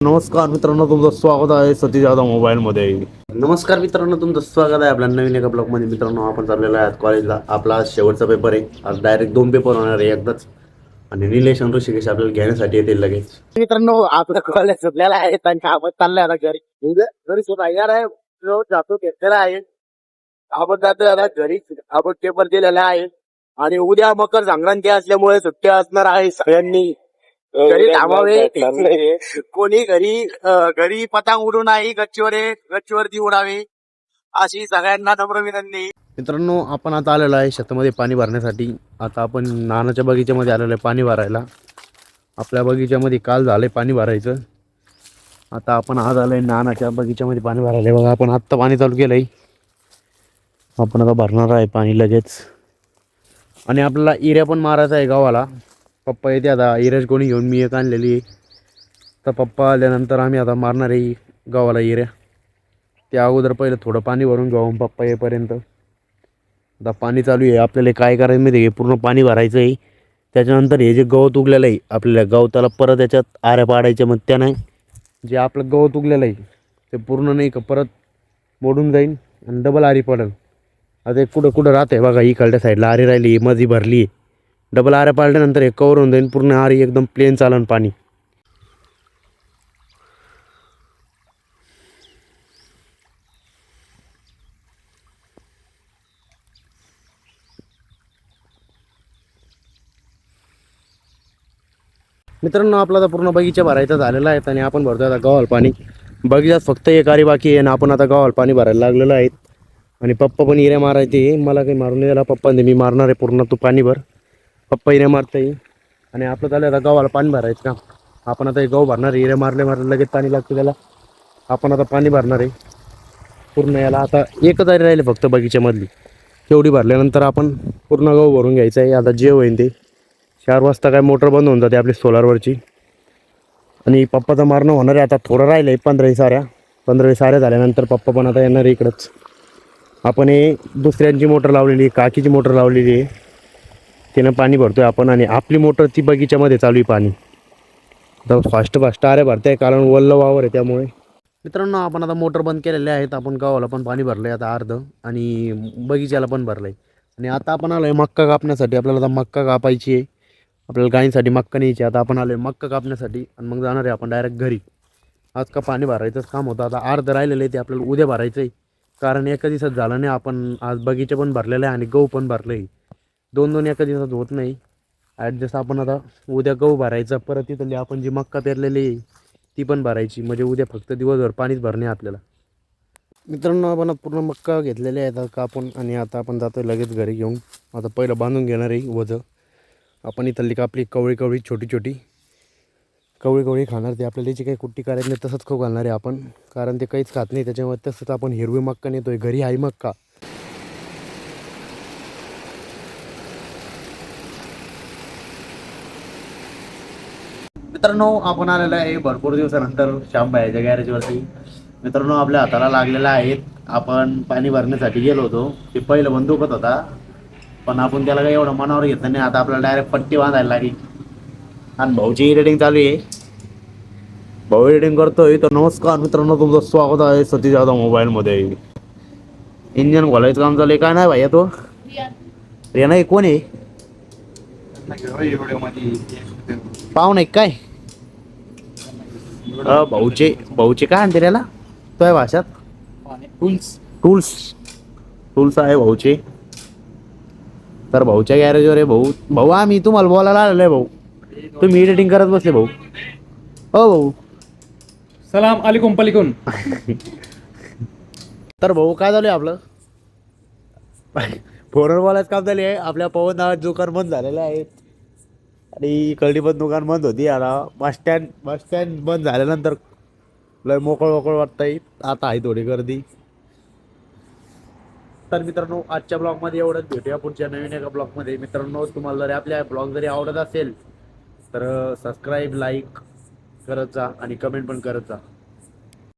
नमस्कार मित्रांनो, तुमचं स्वागत आहे सतीश जाधव मोबाईलमध्ये. नमस्कार मित्रांनो, तुमचं स्वागत आहे आपल्या नवीन एका ब्लॉगमध्ये. मित्रांनो, आपण चाललेलो आहे कॉलेजला. आपला आज शेवटचा पेपर आहे. आज डायरेक्ट 2 पेपर होणार आहे एकदाच. आणि निलेश आणि ऋषिकेश आपल्याला घेण्यासाठी येतील लगेच. मित्रांनो, आपलं कॉलेज सुटलेला आहे आणि आपण चाललोय आता घरी. म्हणजे घरी सुद्धा येणार आहे. रोज जातो घेतलेला आहे. आपण जातो आता घरी. आपण पेपर दिलेला आहे आणि उद्या मकर संक्रांती असल्यामुळे सुट्टी असणार आहे. सगळ्यांनी घरी थांबावे. कोणी घरी पतंग उडू नाही, गच्चीवरती उडावे अशी सगळ्यांना नम्र विनंती. मित्रांनो, आपण आता आलेलो आहे शेतामध्ये पाणी भरण्यासाठी. आता आपण नानाच्या बगीच्यामध्ये आलेलो आहे पाणी भरायला. आपल्या बगीच्यामध्ये काल झालंय पाणी भरायचं. आता आपण आज आलोय नानाच्या बगीच्यामध्ये पाणी भरायला. बघा, आपण आत्ता पाणी चालू केलंय. आपण आता भरणार आहे पाणी लगेच. आणि आपल्याला इऱ्या पण मारायचा आहे गावाला. पप्पा येते आता. इऱ्याच कोणी घेऊन मी एक आणलेली आहे. तर पप्पा आल्यानंतर आम्ही आता मारणार आहे गावाला इऱ्या. त्या अगोदर पहिलं थोडं पाणी भरून घेऊ पप्पा येईपर्यंत. आता पाणी चालू आहे. आपल्याला काय करायचं माहिती आहे, पूर्ण पाणी भरायचं आहे. त्याच्यानंतर हे जे गवत उगलेलं आहे आपल्याला गवताला परत याच्यात आऱ्या पाडायच्या. मग त्याने जे आपलं गवत उगलेलं आहे ते पूर्ण नाही का परत मोडून जाईल आणि डबल आरी पडेल. आता कुठं कुठं राहते बघा, इकडच्या साईडला आरी राहिली, मधी भरली. डबल आऱ्या पाडल्यानंतर हे कवर होऊन जाईल पूर्ण. आरी एकदम प्लेन चालन पाणी. मित्रांनो, आपला आता पूर्ण बगीचा भरायचा झालेला आहे आणि आपण भरतोय आता गव्हाळ पाणी. बगीचात फक्त एक आरी बाकी आहे आणि आपण आता गव्हाळ पाणी भरायला लागलेलो आहेत. आणि पप्पा पण इऱ्या मारायचे. मला काही मारून द्यायला पप्पा मी मारणार आहे पूर्ण. तू पाणी भर. पप्पा इऱ्या मारताय आणि आपलं चालू आता गव्हाला पाणी भरायचं का. आपण आता हे गहू भरणार आहे. इऱ्या मारले लगेच पाणी लागतं त्याला. आपण आता पाणी भरणार आहे पूर्ण याला. आता एकच आरी राहिली फक्त बगीच्यामधली. तेवढी भरल्यानंतर आपण पूर्ण गहू भरून घ्यायचं आहे. आता जे होईल ते 4 वाजता काय मोटर बंद होऊन जाते आपली सोलारवरची. आणि पप्पाचं मारणं होणार आहे. आता थोडं राहिलं आहे 15 साऱ्या झाल्यानंतर पप्पा पण आता येणार आहे इकडंच. आपण हे दुसऱ्यांची मोटर लावलेली, काकीची मोटर लावलेली आहे. तिनं पाणी भरतोय आपण आणि आपली मोटर ती बगीच्यामध्ये चालू आहे पाणी. तर फास्ट आरे भरते कारण वल्ल वावर आहे त्यामुळे. मित्रांनो, आपण आता मोटर बंद केलेले आहेत. आपण गावाला पण पाणी भरलं आहे आता अर्ध आणि बगीच्याला पण भरलं आहे. आणि आता आपण आलो आहे मक्का कापण्यासाठी. आपल्याला आता मक्का कापायची आहे. आपल्याला गायींसाठी मक्का न्यायची. आता आपण आलो आहे मक्का कापण्यासाठी आणि मग जाणार आहे आपण डायरेक्ट घरी. आज का पाणी भरायचंच काम होतं. आता अर्ध राहिलेलं आहे ते आपल्याला उद्या भरायचं आहे. कारण एका दिवसात झालं नाही. आपण आज बगीचा पण भरलेला आहे आणि गहू पण भरलं आहे. दोन एका दिवसात होत नाही ॲडजस्ट. आपण आता उद्या गहू भरायचा, परत तिथली आपण जी मक्का पेरलेली आहे ती पण भरायची. म्हणजे उद्या फक्त दिवसभर पाणीच भरणे आपल्याला. मित्रांनो, आपण पूर्ण मक्का घेतलेले आहेत कापून आणि आता आपण जातो लगेच घरी घेऊन. आता पहिलं बांधून घेणार आहे वजं. आपण इथली कापली कवळी छोटी कवळी खाणार. ते आपल्याला याची काही कुट्टी करायची नाही, तसंच खाऊ घालणार आहे आपण. कारण ते काहीच खात नाही त्याच्यामुळे. तसंच आपण हिरवी मक्का नेतोय घरी. आहे मक्का. मित्रांनो, आपण आलेलं आहे भरपूर दिवसानंतर श्यामबाईच्या गॅरेजवरती. मित्रांनो, आपल्या हाताला लागलेला आहेत. आपण पाणी भरण्यासाठी गेलो होतो. ते पहिलं बंद दुखत होता पण आपण त्याला काही एवढं मनावर घेतलं नाही. आता आपल्याला डायरेक्ट पट्टी बांधायला लागली आणि भाऊची रेडिंग चालू आहे. भाऊ रेडिंग करतोय. तर नमस्कार मित्रांनो, तुमचं स्वागत आहे सतीश जाधव मोबाईलमध्ये. इंजन खोलायचं काम चालू आहे. काय नाही भाई तो रिया नाही कोण आहे पाहू नाही काय. भाऊचे काय आणते त्याला तुझ्या भाषात टूल्स आहे भाऊचे. तर भाऊच्या गॅरेजवर आहे भाऊ. आम्ही तुम्हाला बोलायला आलेलो आहे भाऊ. तुम्ही एडिटिंग करत बसले भाऊ. हो भाऊ. सलाम अलैकुम पलिकुम. तर भाऊ काय झालं आपलं फोनवर बोलायचं काम झाले आहे. आपल्या पवन नावाचं दुकान बंद झालेलं आहे आणि कळडी पण दुकान बंद होती. आता बस स्टँड बंद झाल्यानंतर लय मोकळ वाटतंय. आता आहे थोडी गर्दी. तर मित्रांनो, आजच्या ब्लॉगमध्ये एवढंच. भेटूया पुढच्या नवीन एका ब्लॉगमध्ये. मित्रांनो, तुम्हाला जरी आपल्या ब्लॉग जरी आवडत असेल तर सबस्क्राईब, लाईक करत जा आणि कमेंट पण करत जा.